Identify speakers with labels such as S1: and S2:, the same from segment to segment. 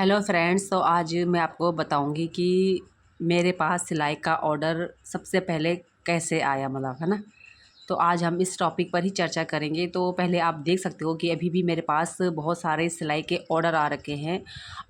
S1: Hello friends. तो आज मैं आपको बताऊंगी कि मेरे पास सिलाई का ऑर्डर सबसे पहले कैसे आया, मतलब है ना। तो आज हम इस टॉपिक पर ही चर्चा करेंगे। तो पहले आप देख सकते हो कि अभी भी मेरे पास बहुत सारे सिलाई के ऑर्डर आ रखे हैं।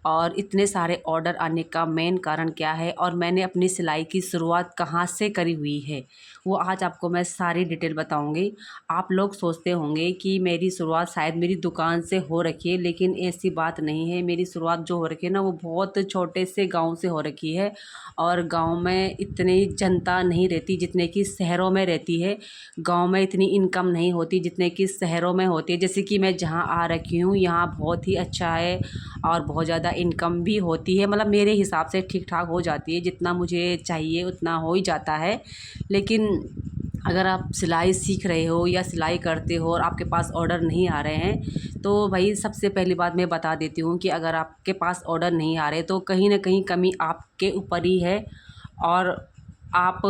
S1: और इतने सारे ऑर्डर आने का मेन कारण क्या है और मैंने अपनी सिलाई की शुरुआत कहाँ से करी हुई है, वो आज आपको मैं सारी डिटेल बताऊंगी। आप लोग सोचते होंगे कि मेरी शुरुआत शायद मेरी दुकान से हो रखी है, लेकिन ऐसी बात नहीं है। मेरी शुरुआत जो हो रखी है ना, वो बहुत छोटे से गांव से हो रखी है। और गांव में इतनी जनता नहीं रहती जितने कि शहरों में रहती है। गांव में इतनी इनकम नहीं होती जितने कि शहरों में होती है। जैसे कि मैं जहां आ रखी हूँ यहाँ बहुत ही अच्छा है और बहुत ज़्यादा इनकम भी होती है। मतलब मेरे हिसाब से ठीक ठाक हो जाती है, जितना मुझे चाहिए उतना हो ही जाता है। लेकिन अगर आप सिलाई सीख रहे हो या सिलाई करते हो और आपके पास ऑर्डर नहीं आ रहे हैं, तो भाई सबसे पहली बात मैं बता देती हूँ कि अगर आपके पास ऑर्डर नहीं आ रहे तो कहीं ना कहीं कमी आपके ऊपर ही है। और आप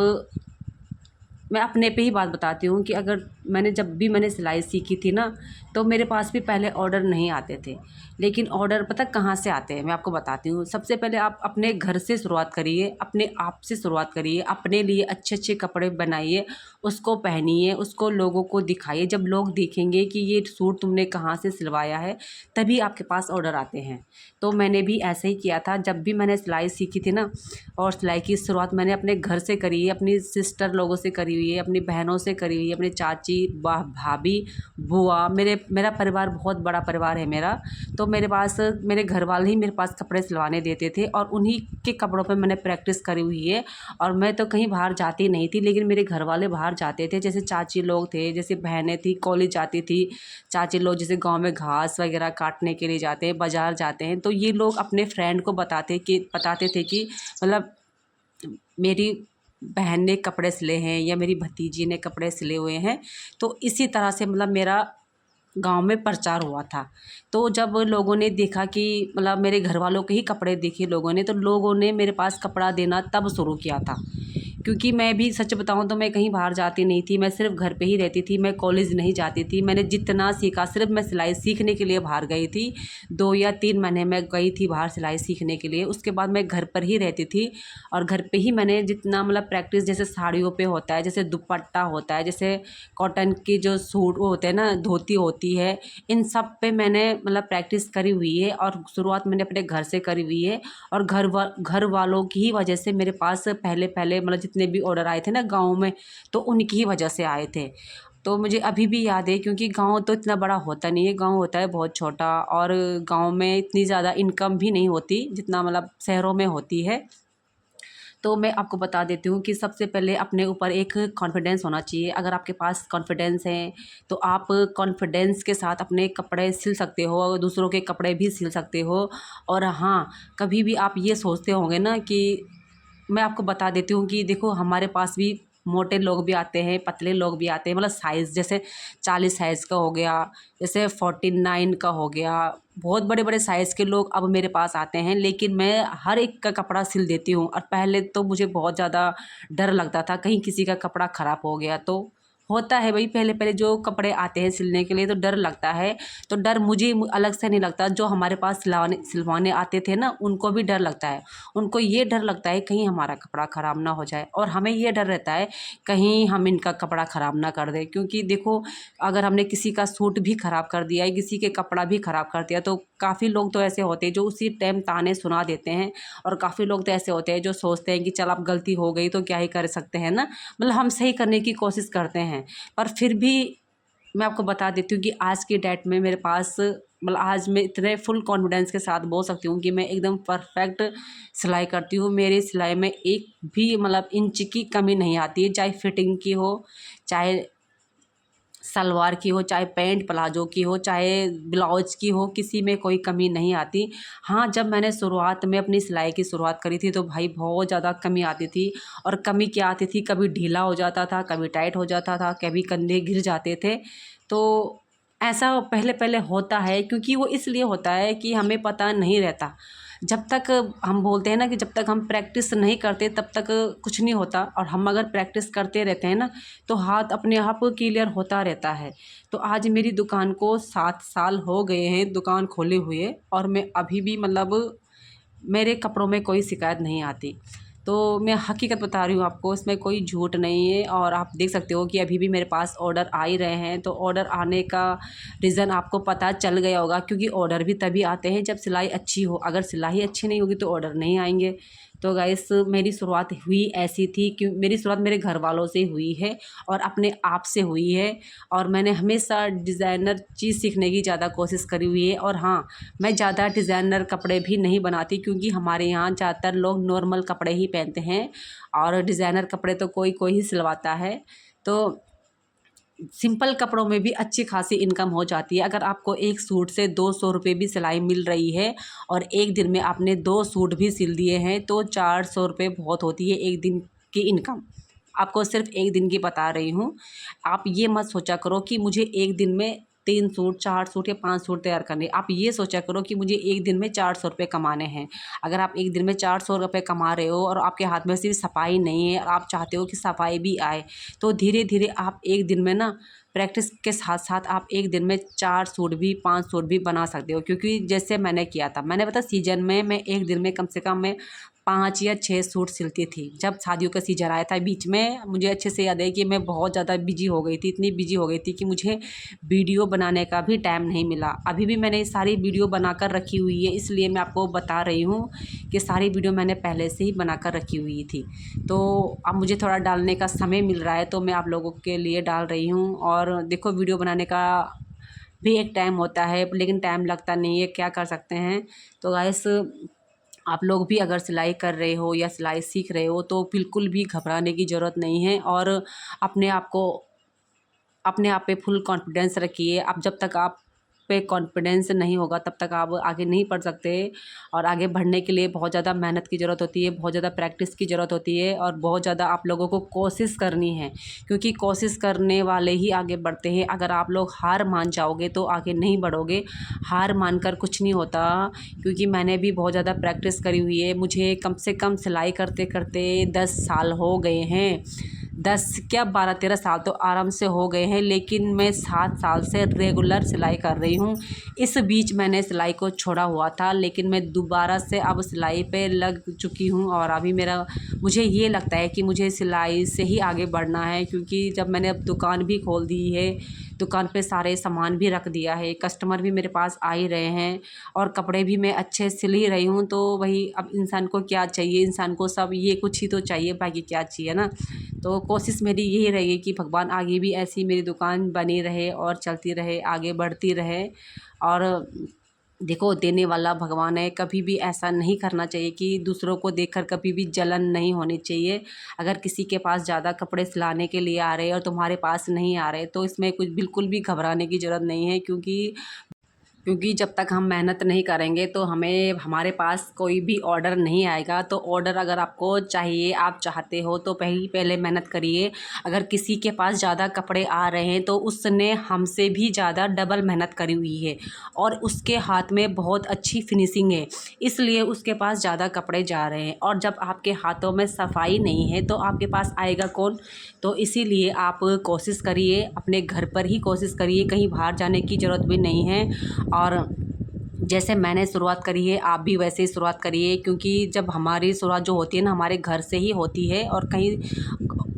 S1: मैं अपने पे ही बात बताती हूँ कि अगर जब भी मैंने सिलाई सीखी थी ना, तो मेरे पास भी पहले ऑर्डर नहीं आते थे। लेकिन ऑर्डर पता कहाँ से आते हैं, मैं आपको बताती हूँ। सबसे पहले आप अपने घर से शुरुआत करिए, अपने आप से शुरुआत करिए। अपने लिए अच्छे अच्छे कपड़े बनाइए, उसको पहनिए, उसको लोगों को दिखाइए। जब लोग देखेंगे कि ये सूट तुमने कहाँ से सिलवाया है, तभी आपके पास ऑर्डर आते हैं। तो मैंने भी ऐसे ही किया था जब भी मैंने सिलाई सीखी थी ना। और सिलाई की शुरुआत मैंने अपने घर से करी है, अपनी सिस्टर लोगों से करी हुई है, अपनी बहनों से करी हुई है, अपनी चाची, भाभी, बुआ। मेरा परिवार बहुत बड़ा परिवार है मेरा। तो मेरे पास मेरे घर वाले ही मेरे पास कपड़े सिलवाने देते थे और उन्हीं के कपड़ों पे मैंने प्रैक्टिस करी हुई है। और मैं तो कहीं बाहर जाती नहीं थी, लेकिन मेरे घर वाले बाहर जाते थे। जैसे चाची लोग थे, जैसे बहनें थी, कॉलेज जाती थी। चाची लोग जैसे गांव में घास वगैरह काटने के लिए जाते हैं, बाज़ार जाते हैं, तो ये लोग अपने फ्रेंड को बताते थे कि मतलब मेरी बहन ने कपड़े सिले हैं या मेरी भतीजी ने कपड़े सिले हुए हैं। तो इसी तरह से मतलब मेरा गांव में प्रचार हुआ था। तो जब लोगों ने देखा कि मतलब मेरे घर वालों के ही कपड़े देखे लोगों ने, तो लोगों ने मेरे पास कपड़ा देना तब शुरू किया था। क्योंकि मैं भी सच बताऊं तो मैं कहीं बाहर जाती नहीं थी, मैं सिर्फ घर पे ही रहती थी, मैं कॉलेज नहीं जाती थी। मैंने जितना सीखा सिर्फ मैं सिलाई सीखने के लिए बाहर गई थी। 2 या 3 महीने मैं गई थी बाहर सिलाई सीखने के लिए, उसके बाद मैं घर पर ही रहती थी। और घर पे ही मैंने जितना मतलब प्रैक्टिस, जैसे साड़ियों पे होता है, जैसे दुपट्टा होता है, जैसे कॉटन की जो सूट वो होते हैं ना, धोती होती है, इन सब पे मैंने मतलब प्रैक्टिस करी हुई है। और शुरुआत मैंने अपने घर से करी हुई है। और घर वालों की ही वजह से मेरे पास पहले पहले मतलब जितने भी ऑर्डर आए थे ना गाँव में, तो उनकी ही वजह से आए थे। तो मुझे अभी भी याद है, क्योंकि गांव तो इतना बड़ा होता नहीं है, गांव होता है बहुत छोटा। और गांव में इतनी ज़्यादा इनकम भी नहीं होती जितना मतलब शहरों में होती है। तो मैं आपको बता देती हूँ कि सबसे पहले अपने ऊपर एक कॉन्फिडेंस होना चाहिए। अगर आपके पास कॉन्फिडेंस है तो आप कॉन्फिडेंस के साथ अपने कपड़े सिल सकते हो और दूसरों के कपड़े भी सिल सकते हो। और हाँ, कभी भी आप ये सोचते होंगे ना कि मैं आपको बता देती हूँ कि देखो हमारे पास भी मोटे लोग भी आते हैं, पतले लोग भी आते हैं। मतलब साइज़ जैसे 40 साइज़ का हो गया, जैसे 49 का हो गया, बहुत बड़े बड़े साइज़ के लोग अब मेरे पास आते हैं। लेकिन मैं हर एक का कपड़ा सिल देती हूँ। और पहले तो मुझे बहुत ज़्यादा डर लगता था कहीं किसी का कपड़ा ख़राब हो गया तो। होता है भाई, पहले पहले जो कपड़े आते हैं सिलने के लिए तो डर लगता है। तो डर मुझे अलग से नहीं लगता, जो हमारे पास सिलवाने आते थे ना उनको भी डर लगता है। उनको ये डर लगता है कहीं हमारा कपड़ा ख़राब ना हो जाए, और हमें ये डर रहता है कहीं हम इनका कपड़ा ख़राब ना कर दें। क्योंकि देखो, अगर हमने किसी का सूट भी ख़राब कर दिया है, किसी के कपड़ा भी ख़राब कर दिया, तो काफ़ी लोग तो ऐसे होते हैं जो उसी टाइम ताने सुना देते हैं। और काफ़ी लोग तो ऐसे होते हैं जो सोचते हैं कि चल अब गलती हो गई तो क्या ही कर सकते हैं ना, मतलब हम सही करने की कोशिश करते हैं। पर फिर भी मैं आपको बता देती हूँ कि आज की डेट में मेरे पास मतलब आज मैं इतने फुल कॉन्फिडेंस के साथ बोल सकती हूँ कि मैं एकदम परफेक्ट सिलाई करती हूँ। मेरी सिलाई में एक भी मतलब इंच की कमी नहीं आती है, चाहे फिटिंग की हो, चाहे सलवार की हो, चाहे पैंट प्लाजो की हो, चाहे ब्लाउज की हो, किसी में कोई कमी नहीं आती। हाँ, जब मैंने शुरुआत में अपनी सिलाई की शुरुआत करी थी तो भाई बहुत ज़्यादा कमी आती थी। और कमी क्या आती थी, कभी ढीला हो जाता था, कभी टाइट हो जाता था, कभी कंधे गिर जाते थे। तो ऐसा पहले पहले होता है, क्योंकि वो इसलिए होता है कि हमें पता नहीं रहता। जब तक हम बोलते हैं ना कि जब तक हम प्रैक्टिस नहीं करते तब तक कुछ नहीं होता। और हम अगर प्रैक्टिस करते रहते हैं ना, तो हाथ अपने आप क्लियर होता रहता है। तो आज मेरी दुकान को 7 साल हो गए हैं दुकान खोले हुए, और मैं अभी भी मतलब मेरे कपड़ों में कोई शिकायत नहीं आती। तो मैं हकीकत बता रही हूँ आपको, इसमें कोई झूठ नहीं है। और आप देख सकते हो कि अभी भी मेरे पास ऑर्डर आ ही रहे हैं। तो ऑर्डर आने का रीज़न आपको पता चल गया होगा, क्योंकि ऑर्डर भी तभी आते हैं जब सिलाई अच्छी हो। अगर सिलाई अच्छी नहीं होगी तो ऑर्डर नहीं आएंगे। तो गाइस, मेरी शुरुआत हुई ऐसी थी कि मेरी शुरुआत मेरे घर वालों से हुई है और अपने आप से हुई है। और मैंने हमेशा डिज़ाइनर चीज़ सीखने की ज़्यादा कोशिश करी हुई है। और हाँ, मैं ज़्यादा डिज़ाइनर कपड़े भी नहीं बनाती, क्योंकि हमारे यहाँ ज़्यादातर लोग नॉर्मल कपड़े ही पहनते हैं और डिज़ाइनर कपड़े तो कोई कोई ही सिलवाता है। तो सिंपल कपड़ों में भी अच्छी खासी इनकम हो जाती है। अगर आपको एक सूट से 200 रुपये भी सिलाई मिल रही है और एक दिन में आपने 2 सूट भी सिल दिए हैं, तो 400 रुपये बहुत होती है एक दिन की इनकम। आपको सिर्फ एक दिन की बता रही हूँ। आप ये मत सोचा करो कि मुझे एक दिन में 3 सूट, 4 सूट या 5 सूट तैयार करने। आप ये सोचा करो कि मुझे एक दिन में 400 रुपये कमाने हैं। अगर आप एक दिन में 400 रुपये कमा रहे हो और आपके हाथ में सिर्फ सफाई नहीं है और आप चाहते हो कि सफाई भी आए, तो धीरे धीरे आप एक दिन में ना, प्रैक्टिस के साथ साथ आप एक दिन में 4 सूट भी, 5 सूट भी बना सकते हो। क्योंकि जैसे मैंने किया था, मैंने पता सीजन में मैं एक दिन में कम से कम मैं 5 या 6 सूट सिलती थी। जब शादियों का सीजन आया था बीच में, मुझे अच्छे से याद है कि मैं बहुत ज़्यादा बिजी हो गई थी, इतनी बिजी हो गई थी कि मुझे वीडियो बनाने का भी टाइम नहीं मिला। अभी भी मैंने सारी वीडियो बनाकर रखी हुई है, इसलिए मैं आपको बता रही हूँ कि सारी वीडियो मैंने पहले से ही बनाकर रखी हुई थी। तो अब मुझे थोड़ा डालने का समय मिल रहा है, तो मैं आप लोगों के लिए डाल रही हूँ। और देखो, वीडियो बनाने का भी एक टाइम होता है, लेकिन टाइम लगता नहीं है, क्या कर सकते हैं। तो गाइस, आप लोग भी अगर सिलाई कर रहे हो या सिलाई सीख रहे हो तो बिल्कुल भी घबराने की ज़रूरत नहीं है। और अपने आप को, अपने आप पे फुल कॉन्फिडेंस रखिए। अब जब तक आप पे कॉन्फिडेंस नहीं होगा तब तक आप आगे नहीं बढ़ सकते। और आगे बढ़ने के लिए बहुत ज़्यादा मेहनत की ज़रूरत होती है, बहुत ज़्यादा प्रैक्टिस की ज़रूरत होती है और बहुत ज़्यादा आप लोगों को कोशिश करनी है, क्योंकि कोशिश करने वाले ही आगे बढ़ते हैं। अगर आप लोग हार मान जाओगे तो आगे नहीं बढ़ोगे। हार मानकर कुछ नहीं होता, क्योंकि मैंने भी बहुत ज़्यादा प्रैक्टिस करी हुई है। मुझे कम से कम सिलाई करते करते 10 साल हो गए हैं। 10 क्या 12-13 साल तो आराम से हो गए हैं, लेकिन मैं 7 साल से रेगुलर सिलाई कर रही हूँ। इस बीच मैंने सिलाई को छोड़ा हुआ था, लेकिन मैं दोबारा से अब सिलाई पे लग चुकी हूँ। और अभी मुझे ये लगता है कि मुझे सिलाई से ही आगे बढ़ना है, क्योंकि जब मैंने अब दुकान भी खोल दी है, दुकान पे सारे सामान भी रख दिया है, कस्टमर भी मेरे पास आ ही रहे हैं और कपड़े भी मैं अच्छे सिल ही रही हूँ। तो वही, अब इंसान को क्या चाहिए, इंसान को सब ये कुछ ही तो चाहिए, बाकी क्या चाहिए ना। तो कोशिश मेरी यही रहेगी कि भगवान आगे भी ऐसी मेरी दुकान बनी रहे और चलती रहे, आगे बढ़ती रहे। और देखो, देने वाला भगवान है, कभी भी ऐसा नहीं करना चाहिए कि दूसरों को देखकर कभी भी जलन नहीं होनी चाहिए। अगर किसी के पास ज़्यादा कपड़े सिलाने के लिए आ रहे हैं और तुम्हारे पास नहीं आ रहे, तो इसमें कुछ बिल्कुल भी घबराने की ज़रूरत नहीं है। क्योंकि जब तक हम मेहनत नहीं करेंगे तो हमें, हमारे पास कोई भी ऑर्डर नहीं आएगा। तो ऑर्डर अगर आपको चाहिए, आप चाहते हो, तो पहले मेहनत करिए। अगर किसी के पास ज़्यादा कपड़े आ रहे हैं तो उसने हमसे भी ज़्यादा डबल मेहनत करी हुई है और उसके हाथ में बहुत अच्छी फिनिशिंग है, इसलिए उसके पास ज़्यादा कपड़े जा रहे हैं। और जब आपके हाथों में सफाई नहीं है तो आपके पास आएगा कौन। तो इसीलिए आप कोशिश करिए, अपने घर पर ही कोशिश करिए, कहीं बाहर जाने की ज़रूरत भी नहीं है। और जैसे मैंने शुरुआत करी है, आप भी वैसे ही शुरुआत करिए, क्योंकि जब हमारी शुरुआत जो होती है ना, हमारे घर से ही होती है और कहीं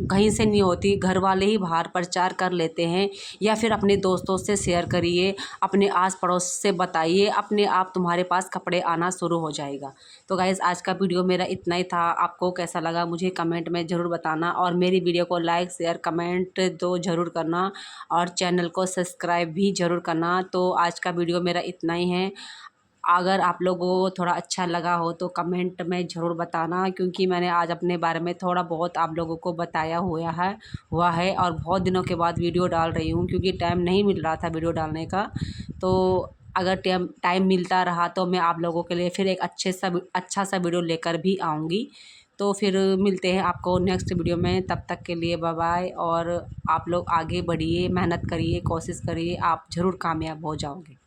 S1: कहीं से नहीं होती। घर वाले ही बाहर प्रचार कर लेते हैं, या फिर अपने दोस्तों से शेयर करिए, अपने आस पड़ोस से बताइए, अपने आप तुम्हारे पास कपड़े आना शुरू हो जाएगा। तो गाइज़, आज का वीडियो मेरा इतना ही था। आपको कैसा लगा मुझे कमेंट में ज़रूर बताना, और मेरी वीडियो को लाइक शेयर कमेंट तो ज़रूर करना और चैनल को सब्सक्राइब भी ज़रूर करना। तो आज का वीडियो मेरा इतना ही है। अगर आप लोगों को थोड़ा अच्छा लगा हो तो कमेंट में ज़रूर बताना, क्योंकि मैंने आज अपने बारे में थोड़ा बहुत आप लोगों को बताया हुआ है और बहुत दिनों के बाद वीडियो डाल रही हूँ, क्योंकि टाइम नहीं मिल रहा था वीडियो डालने का। तो अगर टाइम मिलता रहा तो मैं आप लोगों के लिए फिर एक अच्छा सा वीडियो लेकर भी आऊँगी। तो फिर मिलते हैं आपको नेक्स्ट वीडियो में, तब तक के लिए बाय बाय। और आप लोग आगे बढ़िए, मेहनत करिए, कोशिश करिए, आप ज़रूर कामयाब हो जाओगे।